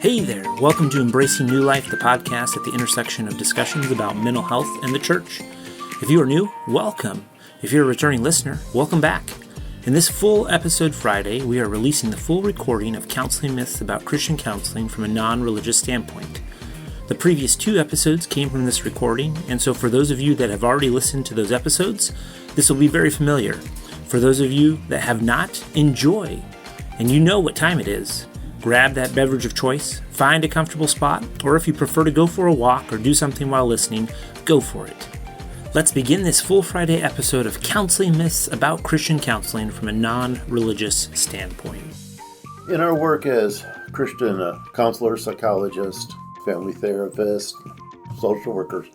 Hey there, welcome to Embracing New Life, the podcast at the intersection of discussions about mental health and the church. If you are new, welcome. If you're a returning listener, welcome back. In this full episode Friday, we are releasing the full recording of counseling myths about Christian counseling from a non-religious standpoint. The previous 2 episodes came from this recording, and so for those of you that have already listened to those episodes, this will be very familiar. For those of you that have not, enjoy. And you know what time it is. Grab that beverage of choice, find a comfortable spot, or if you prefer to go for a walk or do something while listening, go for it. Let's begin this full Friday episode of Counseling Myths about Christian counseling from a non-religious standpoint. In our work as Christian counselors, psychologists, family therapists, social workers,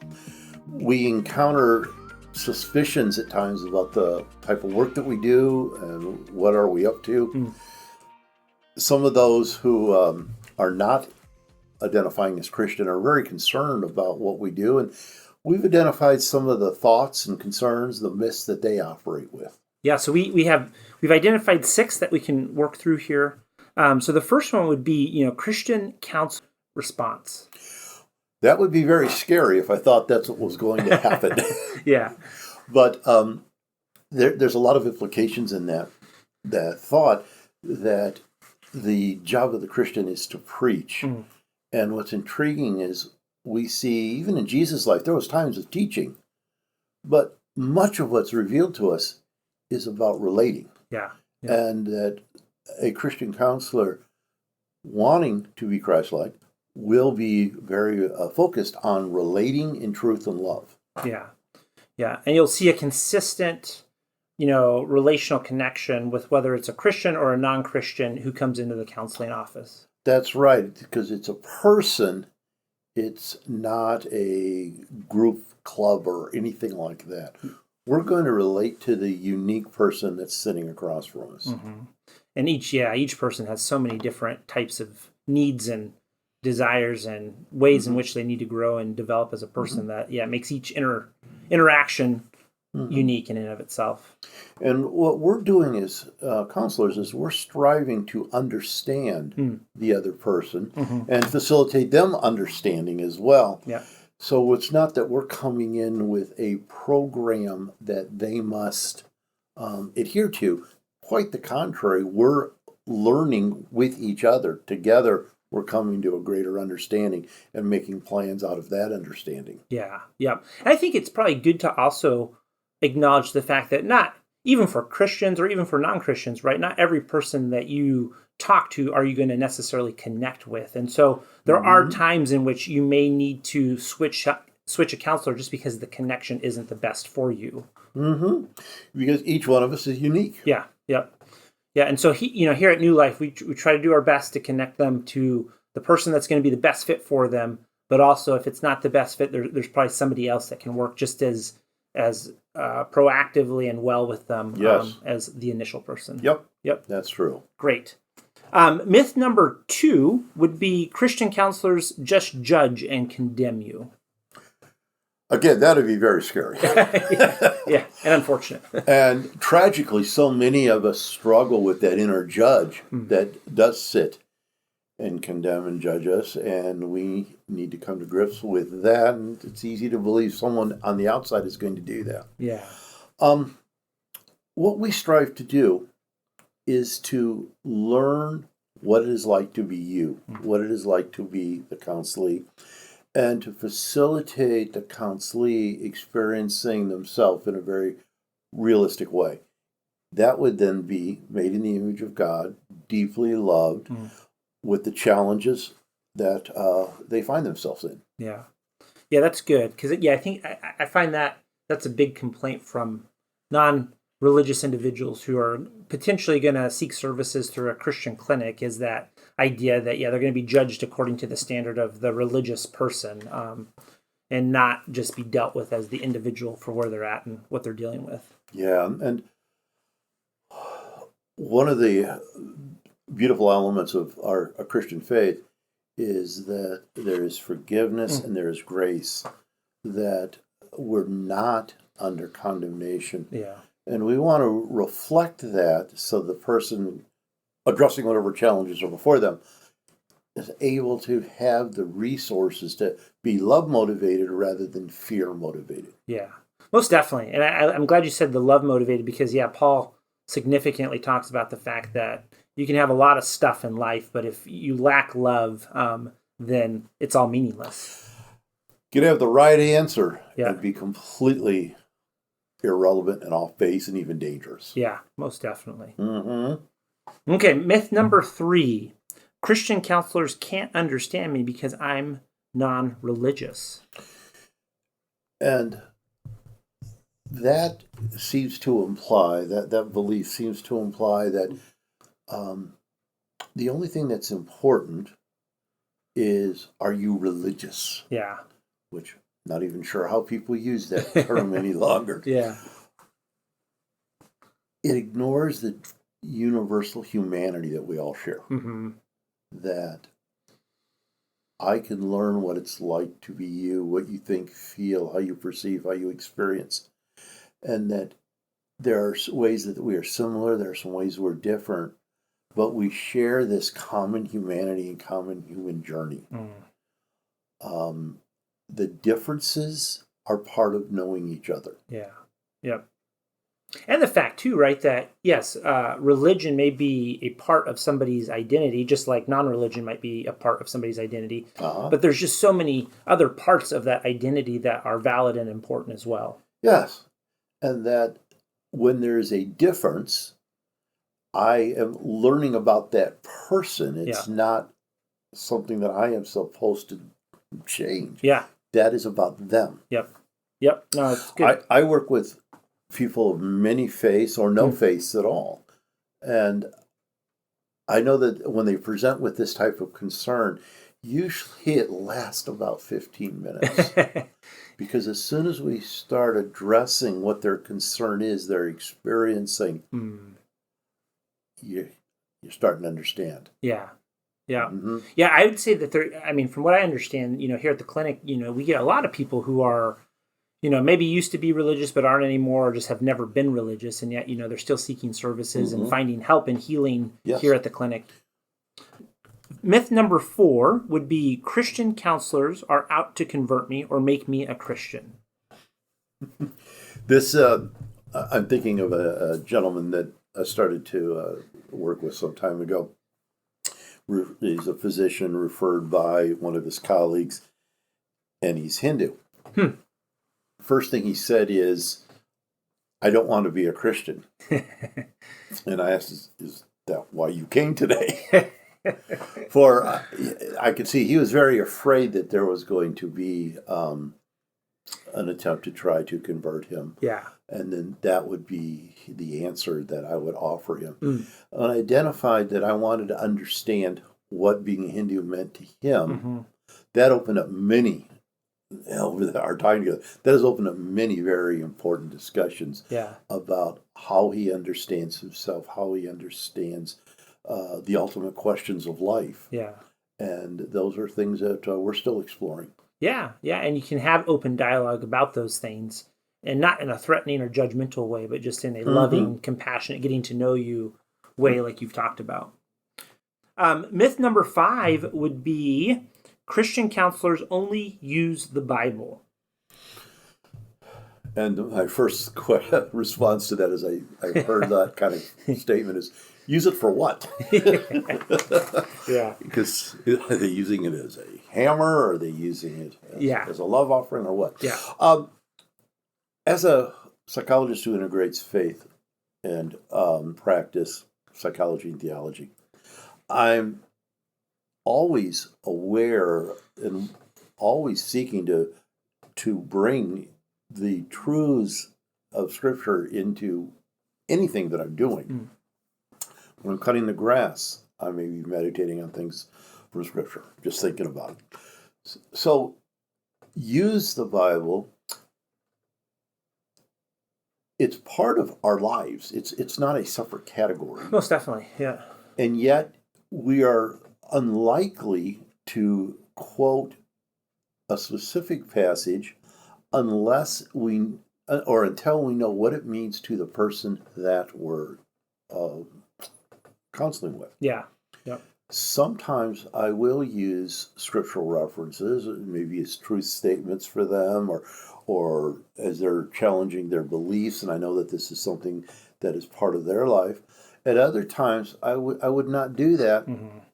we encounter suspicions at times about the type of work that we do and what are we up to. Some of those who are not identifying as Christian are very concerned about what we do, and we've identified some of the thoughts and concerns, the myths that they operate with. Yeah, so we've identified 6 that we can work through here. So the first one would be, Christian counsel response. That would be very scary if I thought that's what was going to happen. Yeah. But there's a lot of implications in that thought that the job of the Christian is to preach. And what's intriguing is we see, even in Jesus' life, there was times of teaching, but much of what's revealed to us is about relating. Yeah. And that a Christian counselor wanting to be Christ-like will be very focused on relating in truth and love. Yeah. Yeah. And you'll see a consistent, relational connection with whether it's a Christian or a non-Christian who comes into the counseling office. That's right, because it's a person. It's not a group, club, or anything like that. We're going to relate to the unique person that's sitting across from us. Mm-hmm. And each person has so many different types of needs and desires and ways in which they need to grow and develop as a person that makes each interaction unique in and of itself. And what we're doing as counselors is we're striving to understand the other person and facilitate them understanding as well. Yeah. So it's not that we're coming in with a program that they must adhere to. Quite the contrary, we're learning with each other. Together, we're coming to a greater understanding and making plans out of that understanding. Yeah, yeah. And I think it's probably good to also acknowledge the fact that not even for Christians or even for non-Christians, right? Not every person that you talk to are you going to necessarily connect with. And so there are times in which you may need to switch a counselor just because the connection isn't the best for you. Because each one of us is unique. Yeah, yeah. Yeah, and so here at New Life, we try to do our best to connect them to the person that's going to be the best fit for them. But also, if it's not the best fit, there's probably somebody else that can work just as proactively and well with them as the initial person. Yep, that's true. Great. Myth number 2 would be Christian counselors just judge and condemn you. Again, that would be very scary. yeah, and unfortunate. And tragically, so many of us struggle with that inner judge that does sit and condemn and judge us, and we need to come to grips with that. And it's easy to believe someone on the outside is going to do that. Yeah. What we strive to do is to learn what it is like to be you, what it is like to be the counselee, and to facilitate the counselee experiencing themselves in a very realistic way. That would then be made in the image of God, deeply loved, with the challenges that they find themselves in. Yeah. Yeah, that's good. Because, I think I find that's a big complaint from non-religious individuals who are potentially going to seek services through a Christian clinic, is that idea that, they're going to be judged according to the standard of the religious person and not just be dealt with as the individual for where they're at and what they're dealing with. Yeah, and one of the beautiful elements of our Christian faith is that there is forgiveness and there is grace, that we're not under condemnation. Yeah. And we want to reflect that so the person addressing whatever challenges are before them is able to have the resources to be love motivated rather than fear motivated. Yeah, most definitely. And I'm glad you said the love motivated because, yeah, Paul significantly talks about the fact that you can have a lot of stuff in life, but if you lack love, then it's all meaningless. You can have the right answer Yeah. and be completely irrelevant and off base and even dangerous. Yeah, most definitely. Mm-hmm. Okay, myth number 3. Christian counselors can't understand me because I'm non-religious. And that seems to imply, that belief seems to imply that the only thing that's important is, are you religious? Yeah. Which, not even sure how people use that term any longer. Yeah. It ignores the universal humanity that we all share. Mm-hmm. That I can learn what it's like to be you, what you think, feel, how you perceive, how you experience. And that there are ways that we are similar, there are some ways we're different, but we share this common humanity and common human journey. The differences are part of knowing each other. Yeah. Yep. And the fact, too, right, that, yes, religion may be a part of somebody's identity, just like non-religion might be a part of somebody's identity. But there's just so many other parts of that identity that are valid and important as well. Yes. And that when there's a difference, I am learning about that person. It's not something that I am supposed to change. Yeah. That is about them. Yep. No, it's good. I work with people of many faiths or no faiths at all. And I know that when they present with this type of concern, usually it lasts about 15 minutes. Because as soon as we start addressing what their concern is, they're experiencing, you're starting to understand. Yeah. Mm-hmm. Yeah, I would say that from what I understand, here at the clinic, we get a lot of people who are, maybe used to be religious but aren't anymore, or just have never been religious, and yet, they're still seeking services and finding help and healing here at the clinic. Myth number 4 would be Christian counselors are out to convert me or make me a Christian. This, I'm thinking of a gentleman that I started to work with some time ago. He's a physician referred by one of his colleagues, and he's Hindu. First thing he said is, I don't want to be a Christian. And I asked, is that why you came today? For I could see he was very afraid that there was going to be an attempt to try to convert him. Yeah. And then that would be the answer that I would offer him. And I identified that I wanted to understand what being a Hindu meant to him. That opened up many, over our time together, that has opened up many very important discussions about how he understands himself, how he understands the ultimate questions of life. Yeah. And those are things that we're still exploring. Yeah, and you can have open dialogue about those things, and not in a threatening or judgmental way, but just in a loving, compassionate, getting to know you way like you've talked about. Myth number 5 would be Christian counselors only use the Bible. And my first response to that is I've heard that kind of statement is, use it for what? Yeah. Because are they using it as a hammer, or are they using it as a love offering, or what? Yeah. As a psychologist who integrates faith and practice, psychology and theology, I'm always aware and always seeking to bring the truths of Scripture into anything that I'm doing. When I'm cutting the grass, I may be meditating on things from Scripture, just thinking about it. So use the Bible. It's part of our lives. It's not a separate category. Most definitely, yeah. And yet we are unlikely to quote a specific passage unless or until we know what it means to the person that we're counseling with. Yeah. Yep. Sometimes I will use scriptural references, maybe as truth statements for them, or as they're challenging their beliefs, and I know that this is something that is part of their life. At other times, I would not do that,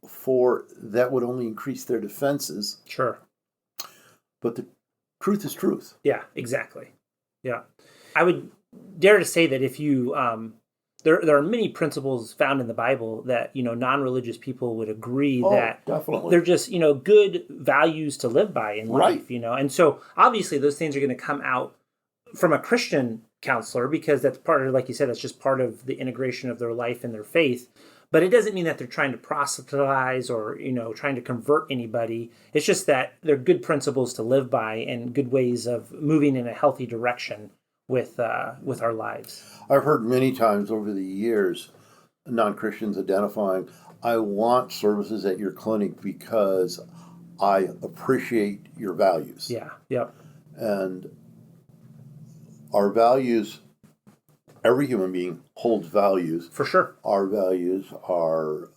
for that would only increase their defenses. Sure. But the truth is truth. Yeah, exactly. Yeah. I would dare to say that if you, there are many principles found in the Bible that, non-religious people would agree that definitely. they're just, good values to live by in life, And so obviously those things are going to come out from a Christian counselor because that's part of, like you said, that's just part of the integration of their life and their faith. But it doesn't mean that they're trying to proselytize or, trying to convert anybody. It's just that they're good principles to live by and good ways of moving in a healthy direction with our lives. I've heard many times over the years non-Christians identifying, I want services at your clinic because I appreciate your values. Yeah, yep. And our values, every human being holds values. For sure. Our values are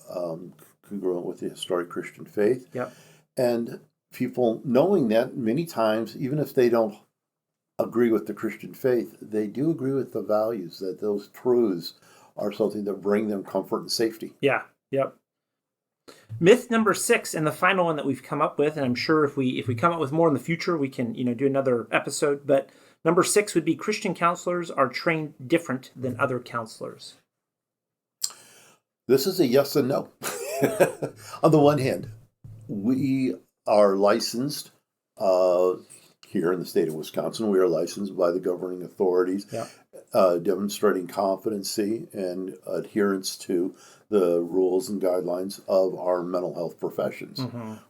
congruent with the historic Christian faith. Yep. And people knowing that, many times, even if they don't agree with the Christian faith, they do agree with the values, that those truths are something that bring them comfort and safety. Yeah, yep. Myth number 6, and the final one that we've come up with, and I'm sure if we come up with more in the future, we can do another episode. But number 6 would be Christian counselors are trained different than other counselors. This is a yes and no. On the one hand, we are licensed here in the state of Wisconsin. We are licensed by the governing authorities, demonstrating competency and adherence to the rules and guidelines of our mental health professions.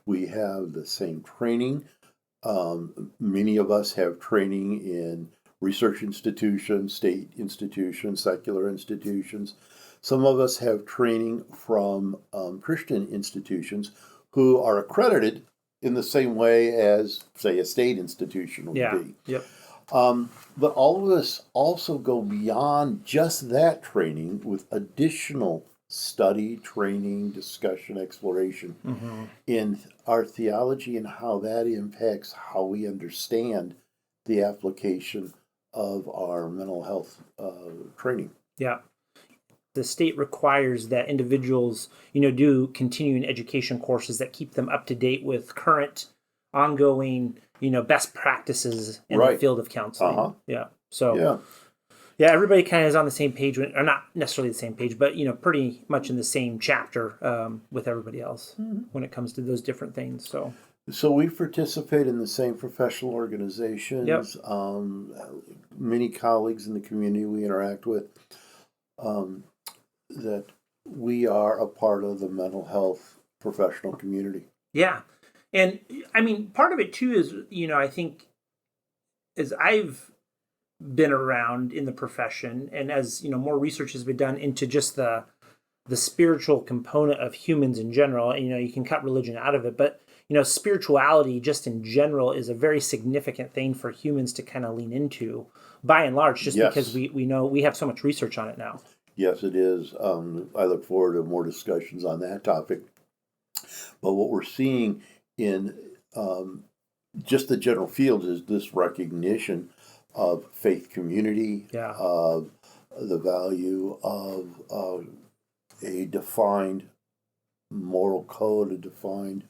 We have the same training. Many of us have training in research institutions, state institutions, secular institutions. Some of us have training from Christian institutions who are accredited in the same way as, say, a state institution would be. Yep. But all of us also go beyond just that training with additional study, training, discussion, exploration in our theology and how that impacts how we understand the application of our mental health training. Yeah. The state requires that individuals, do continuing education courses that keep them up to date with current, ongoing, best practices in the field of counseling. Yeah. So, everybody kind of is on the same page, or not necessarily the same page, but, pretty much in the same chapter with everybody else when it comes to those different things. So we participate in the same professional organizations. Many colleagues in the community we interact with. That we are a part of the mental health professional community. Yeah. And I mean, part of it too is, I think as I've been around in the profession and as, more research has been done into just the spiritual component of humans in general, you can cut religion out of it, but, spirituality just in general is a very significant thing for humans to kind of lean into by and large, just because we know we have so much research on it now. Yes, it is. I look forward to more discussions on that topic. But what we're seeing in just the general field is this recognition of faith community, of the value of a defined moral code, a defined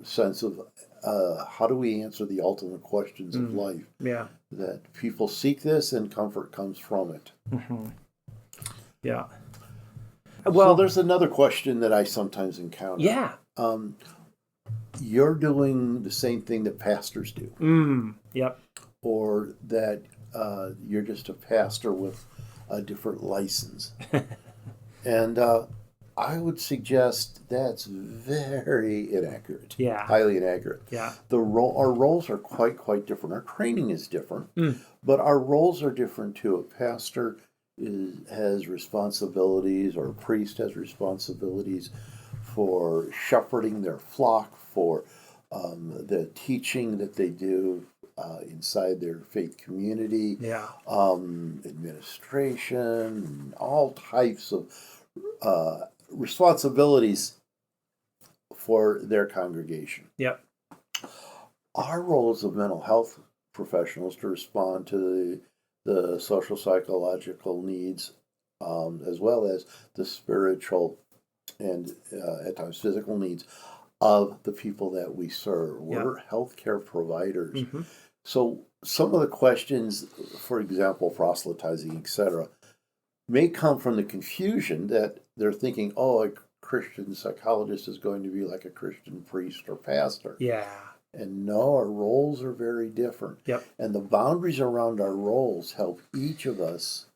sense of how do we answer the ultimate questions of life. Yeah. That people seek this and comfort comes from it. Yeah. Well, there's another question that I sometimes encounter. Yeah. You're doing the same thing that pastors do. Yep. Or that you're just a pastor with a different license. And I would suggest that's very inaccurate. Yeah. Highly inaccurate. Yeah. Our roles are quite different. Our training is different, but our roles are different too. A pastor has responsibilities, or a priest has responsibilities for shepherding their flock, for the teaching that they do inside their faith community, administration, all types of responsibilities for their congregation. Yep. Our role as mental health professionals to respond to the social psychological needs, as well as the spiritual and at times physical needs of the people that we serve. We're healthcare providers. Mm-hmm. So some of the questions, for example, proselytizing, etc., may come from the confusion that they're thinking, oh, a Christian psychologist is going to be like a Christian priest or pastor. Yeah. And no, our roles are very different. Yep. And the boundaries around our roles help each of us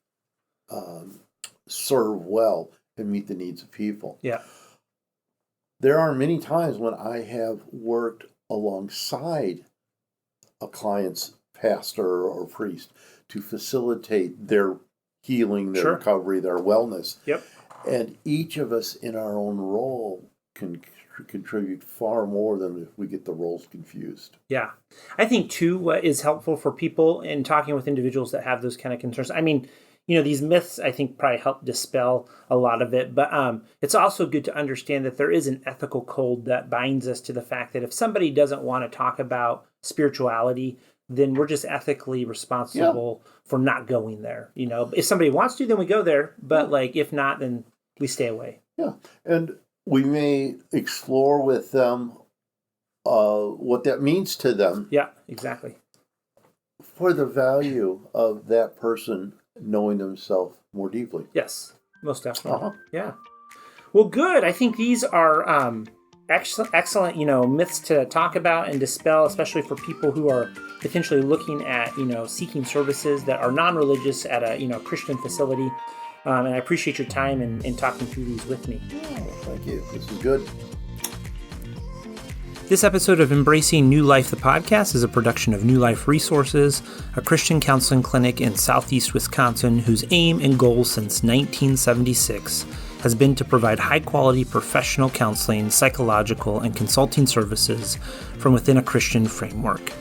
serve well and meet the needs of people. Yeah. There are many times when I have worked alongside a client's pastor or priest to facilitate their healing, their recovery, their wellness. Yep. And each of us in our own role can contribute far more than if we get the roles confused. Yeah. I think, too, what is helpful for people in talking with individuals that have those kind of concerns, I mean, these myths, I think, probably help dispel a lot of it. But it's also good to understand that there is an ethical code that binds us to the fact that if somebody doesn't want to talk about spirituality, then we're just ethically responsible for not going there. If somebody wants to, then we go there. But if not, then we stay away. Yeah. And we may explore with them what that means to them. Yeah, exactly. For the value of that person knowing themselves more deeply. Yes, most definitely. Yeah. Well, good. I think these are excellent, myths to talk about and dispel, especially for people who are potentially looking at, seeking services that are non-religious at a, Christian facility. And I appreciate your time in talking through these with me. Oh, thank you. This is good. This episode of Embracing New Life, the podcast, is a production of New Life Resources, a Christian counseling clinic in southeast Wisconsin whose aim and goal since 1976 has been to provide high-quality professional counseling, psychological, and consulting services from within a Christian framework.